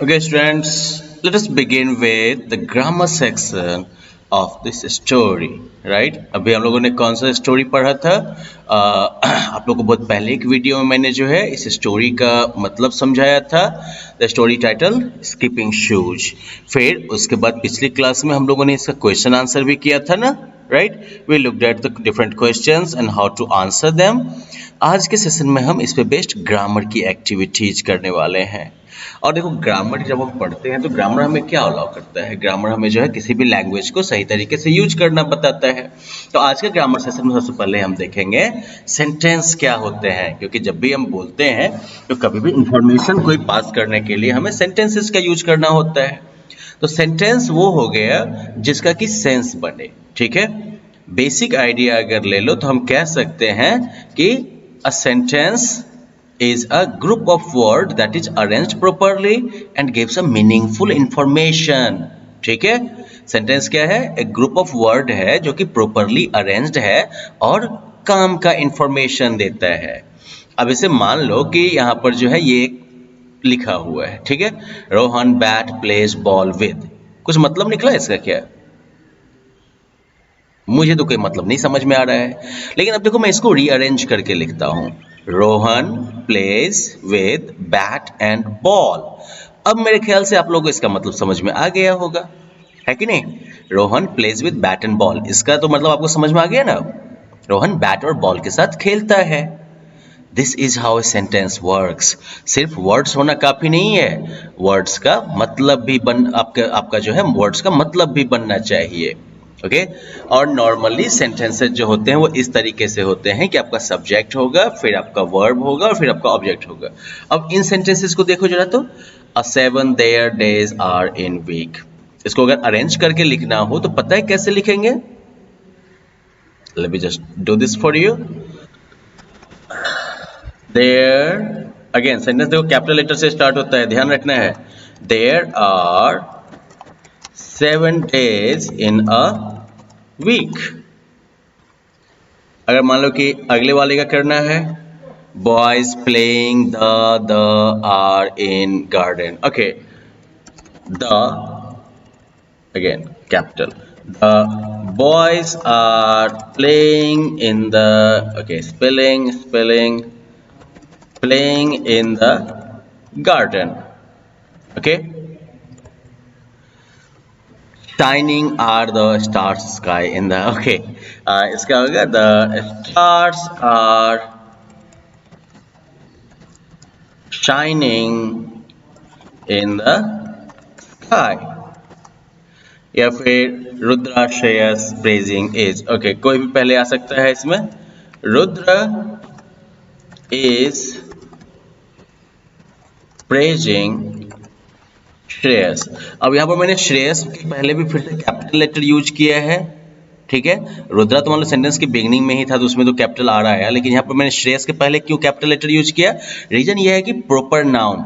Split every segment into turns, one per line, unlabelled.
Okay, students, let us begin with the grammar section of this story, right? अभी हम लोगों ने कौन सा स्टोरी पढ़ा था? आप लोगों को बहुत पहले एक वीडियो में मैंने जो है इस स्टोरी का मतलब समझाया था. The story title skipping shoes. फिर उसके बाद पिछली क्लास में हम लोगों ने इसका क्वेश्चन आंसर भी किया था ना, right? We looked at the different questions and how to answer them. आज के सेशन में हम इस पे बेस्ड ग्रामर की एक्टिविटीज करने वाले हैं. और देखो, ग्रामर जब हम पढ़ते हैं तो ग्रामर हमें क्या अलाउ करता है? ग्रामर हमें जो है किसी भी लैंग्वेज को सही तरीके से यूज करना बताता है. तो आज के ग्रामर सेशन में सबसे पहले हम देखेंगे सेंटेंस क्या होते हैं, क्योंकि जब भी हम बोलते हैं तो कभी भी इंफॉर्मेशन कोई पास करने के लिए हमें सेंटेंसेस का यूज करना होता है. तो सेंटेंस वो हो गया जिसका कि सेंस बने. ठीक है, बेसिक आइडिया अगर ले लो तो हम कह सकते हैं कि a sentence is a group of words that is arranged properly and gives a meaningful information. ठीक है, सेंटेंस क्या है? एक ग्रुप ऑफ वर्ड है जो कि properly arranged है और काम का इंफॉर्मेशन देता है. अब इसे मान लो कि यहाँ पर जो है ये लिखा हुआ है, ठीक है, Rohan bat plays ball with. कुछ मतलब निकला इसका क्या? मुझे तो कोई मतलब नहीं समझ में आ रहा है. लेकिन अब देखो, मैं इसको रीअरेंज करके लिखता हूं. Rohan plays with bat and ball. अब मेरे ख्याल से आप लोगों को इसका मतलब समझ में आ गया होगा, है कि नहीं? Rohan plays with bat and ball, इसका तो मतलब आपको समझ में आ गया ना. रोहन बैट और बॉल के साथ खेलता है. This is how a sentence works. सिर्फ वर्ड्स होना काफी नहीं है, वर्ड्स का मतलब भी आपका जो है वर्ड्स का मतलब भी बनना चाहिए. ओके और नॉर्मली सेंटेंसेस जो होते हैं वो इस तरीके से होते हैं कि आपका सब्जेक्ट होगा, फिर आपका वर्ब होगा और फिर आपका ऑब्जेक्ट होगा. अब इन सेंटेंसेस को देखो जरा तो. A 7 there days are in week. इसको अगर अरेंज करके लिखना हो तो पता है कैसे लिखेंगे? Let me just do this for you. There, again sentence देखो कैपिटल लेटर से स्टार्ट होता है, ध्यान रखना है. There are 7 days in a week. अगर मान लो कि अगले वाले का करना है, boys playing the are in garden. Okay, the again capital, the boys are playing in the, okay spelling playing in the garden. Okay, shining are the stars sky in the, okay, इसका होगा the stars are shining in the sky. या फिर Rudra Shreyas praising is, okay, कोई भी पहले आ सकता है इसमें. Rudra is praising Shreyas. अब यहाँ पर मैंने श्रेयस के पहले भी फिर से कैपिटल लेटर यूज किया है. ठीक है, रुद्रा तो मान लो सेंटेंस के बिगनिंग में ही था तो उसमें तो कैपिटल आ रहा है, लेकिन यहाँ पर मैंने श्रेयस के पहले क्यों कैपिटल लेटर यूज किया? रीजन ये है कि प्रॉपर नाउन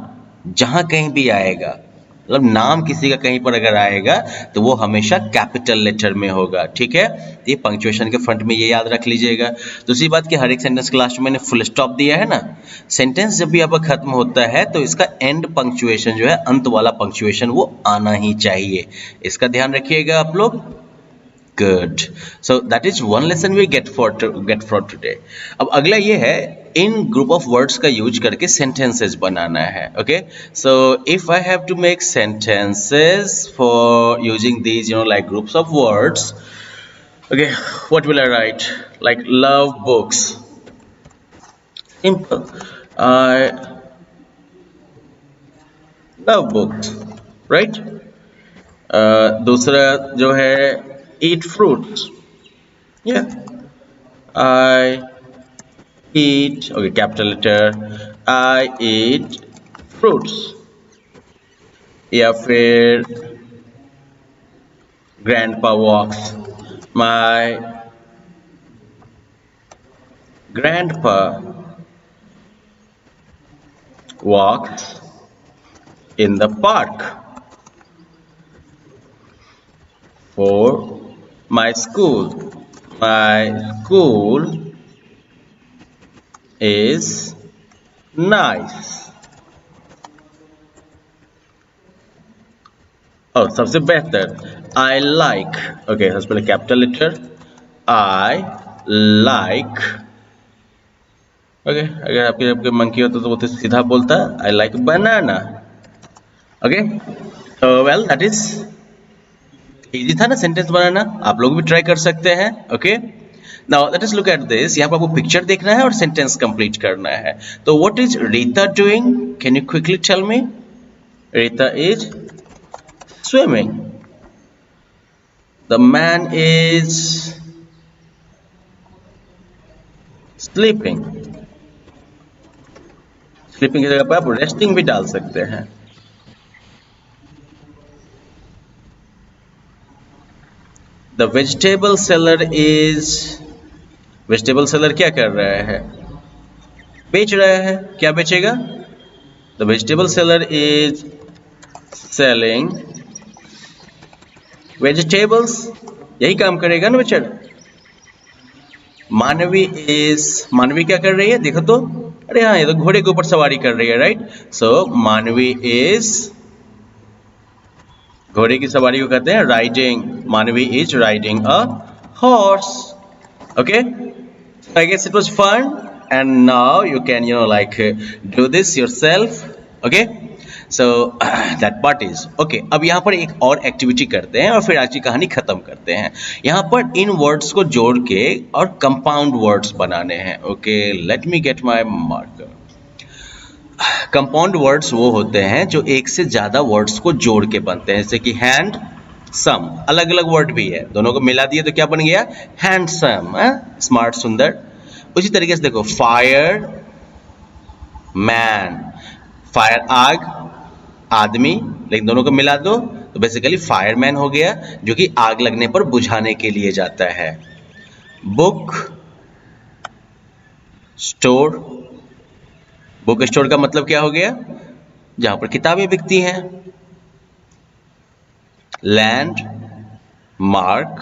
जहां कहीं भी आएगा, मतलब नाम किसी का कहीं पर अगर आएगा तो वो हमेशा कैपिटल लेटर में होगा. ठीक है, ये पंक्चुएशन के फ्रंट में ये याद रख लीजिएगा. दूसरी बात कि हर एक सेंटेंस के लास्ट में मैंने फुल स्टॉप दिया है ना. सेंटेंस जब भी आपका खत्म होता है तो इसका एंड पंक्चुएशन जो है, अंत वाला पंक्चुएशन, वो आना ही चाहिए. इसका ध्यान रखिएगा आप लोग. Good. So that is one lesson we get for today. अब अगला ये है, इन ग्रुप ऑफ वर्ड्स का यूज करके सेंटेंसेस बनाना है. Okay, so if I have to make sentences for using these like groups of words, okay, what will I write? Like love books. Simple, I love books, right. दूसरा जो है, eat fruits. Yeah, I eat, okay, capital letter, I eat fruits. या फिर grandpa walks, my grandpa walks in the park. For my school is nice. और सबसे बेहतर आई like, okay सबसे पहले capital letter I like, okay अगर आपके monkey होता तो वो तो सीधा बोलता I like banana, okay well that is easy था ना सेंटेंस बनाना, आप लोग भी ट्राई कर सकते हैं, okay now let us look at this. यहाँ पर आपको पिक्चर देखना है और सेंटेंस कंप्लीट करना है। तो what is Rita doing, can you quickly tell me? Rita is swimming, the man is sleeping, sleeping की जगह पर आप रेस्टिंग भी डाल सकते हैं। The vegetable seller is, vegetable seller क्या कर रहा है? बेच रहा है, क्या बेचेगा? The vegetable seller is selling vegetables, यही काम करेगा ना बेचारा। मानवी इज, मानवी क्या कर रही है देखो तो, अरे हाँ ये तो घोड़े के ऊपर सवारी कर रही है, राइट। सो मानवी इज, घोड़े की सवारी को कहते हैं riding, Manavi is riding a horse, okay. I guess it was fun and now you can like do this yourself, okay, so that part is okay। अब यहाँ पर एक और एक्टिविटी करते हैं और फिर आज की कहानी खत्म करते हैं। यहाँ पर इन वर्ड्स को जोड़ के और कंपाउंड वर्ड्स बनाने हैं, okay let me gate my marker. Compound words वो होते हैं जो एक से ज्यादा वर्ड्स को जोड़ के बनते हैं, जैसे कि हैंड सम, अलग अलग वर्ड भी है, दोनों को मिला दिए तो क्या बन गया? हैंडसम, स्मार्ट सुंदर। उसी तरीके से देखो फायर मैन, फायर आग, आदमी, लेकिन दोनों को मिला दो तो बेसिकली फायरमैन हो गया, जो कि आग लगने पर बुझाने के लिए जाता है। बुक स्टोर, बुक स्टोर का मतलब क्या हो गया? जहां पर किताबें बिकती हैं। लैंड मार्क,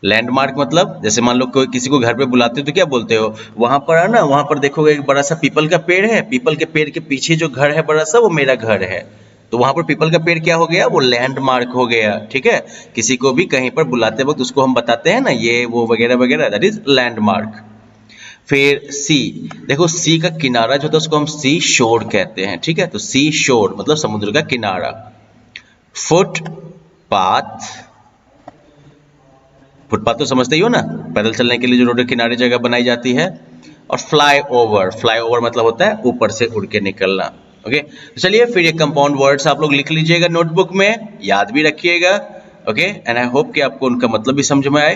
लैंडमार्क मतलब जैसे मान लो कोई किसी को घर पे बुलाते हो तो क्या बोलते हो? वहां पर है ना, वहां पर देखोगे एक बड़ा सा पीपल का पेड़ है, पीपल के पेड़ के पीछे जो घर है बड़ा सा, वो मेरा घर है। तो वहां पर पीपल का पेड़ क्या हो गया? वो लैंडमार्क हो गया, ठीक है। किसी को भी कहीं पर बुलाते वक्त उसको हम बताते हैं ना ये वो वगैरह वगैरह, दैट इज लैंडमार्क। फिर सी, देखो सी का किनारा जो होता है उसको हम सी शोर कहते हैं, ठीक है। तो सी शोर मतलब समुद्र का किनारा। फुट पाथ, फुटपाथ तो समझते ही हो ना, पैदल चलने के लिए जो रोड के किनारे जगह बनाई जाती है। और फ्लाई ओवर, फ्लाई ओवर मतलब होता है ऊपर से उड़ के निकलना, ओके। तो चलिए फिर ये कंपाउंड वर्ड्स आप लोग लिख लीजिएगा नोटबुक में, याद भी रखिएगा, ओके। एंड आई होप कि आपको उनका मतलब भी समझ में आए।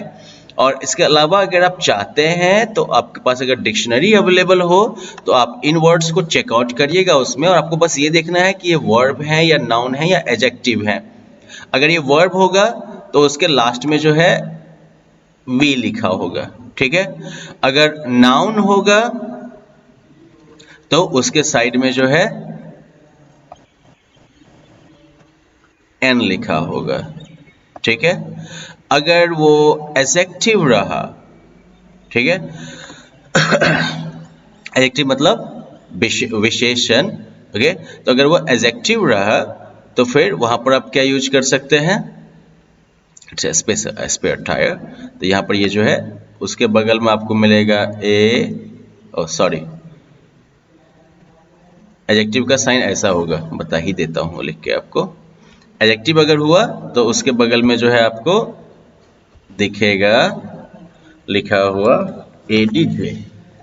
और इसके अलावा अगर आप चाहते हैं तो आपके पास अगर डिक्शनरी अवेलेबल हो तो आप इन वर्ड्स को चेकआउट करिएगा उसमें, और आपको बस ये देखना है कि ये वर्ब है या नाउन है या एडजेक्टिव है। अगर ये वर्ब होगा तो उसके लास्ट में जो है वी लिखा होगा, ठीक है। अगर नाउन होगा तो उसके साइड में जो है एन लिखा होगा, ठीक है। अगर वो एडजेक्टिव रहा, ठीक है, एडजेक्टिव मतलब विशेषण, ओके। तो अगर वो एडजेक्टिव रहा तो फिर वहां पर आप क्या यूज कर सकते हैं? Spare tyre. तो यहाँ पर ये जो है उसके बगल में आपको मिलेगा सॉरी, एडजेक्टिव का साइन ऐसा होगा, बता ही देता हूँ लिख के आपको। एडजेक्टिव अगर हुआ तो उसके बगल में जो है आपको दिखेगा लिखा हुआ एडीजे,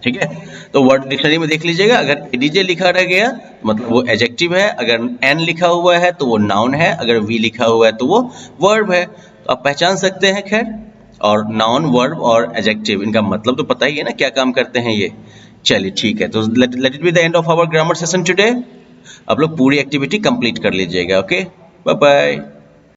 ठीक है। तो वर्ड डिक्शनरी में देख लीजिएगा, अगर एडीजे लिखा रह गया मतलब वो एडजेक्टिव है, अगर एन लिखा हुआ है तो वो नाउन है, अगर वी लिखा हुआ है तो वो वर्ब है। तो आप पहचान सकते हैं। खैर, और नाउन, वर्ब और एडजेक्टिव इनका मतलब तो पता ही है ना क्या काम करते हैं ये। चलिए ठीक है, तो let it be the end of our grammar session today. आप लोग पूरी एक्टिविटी कंप्लीट कर लीजिएगा, ओके, बाय बाय।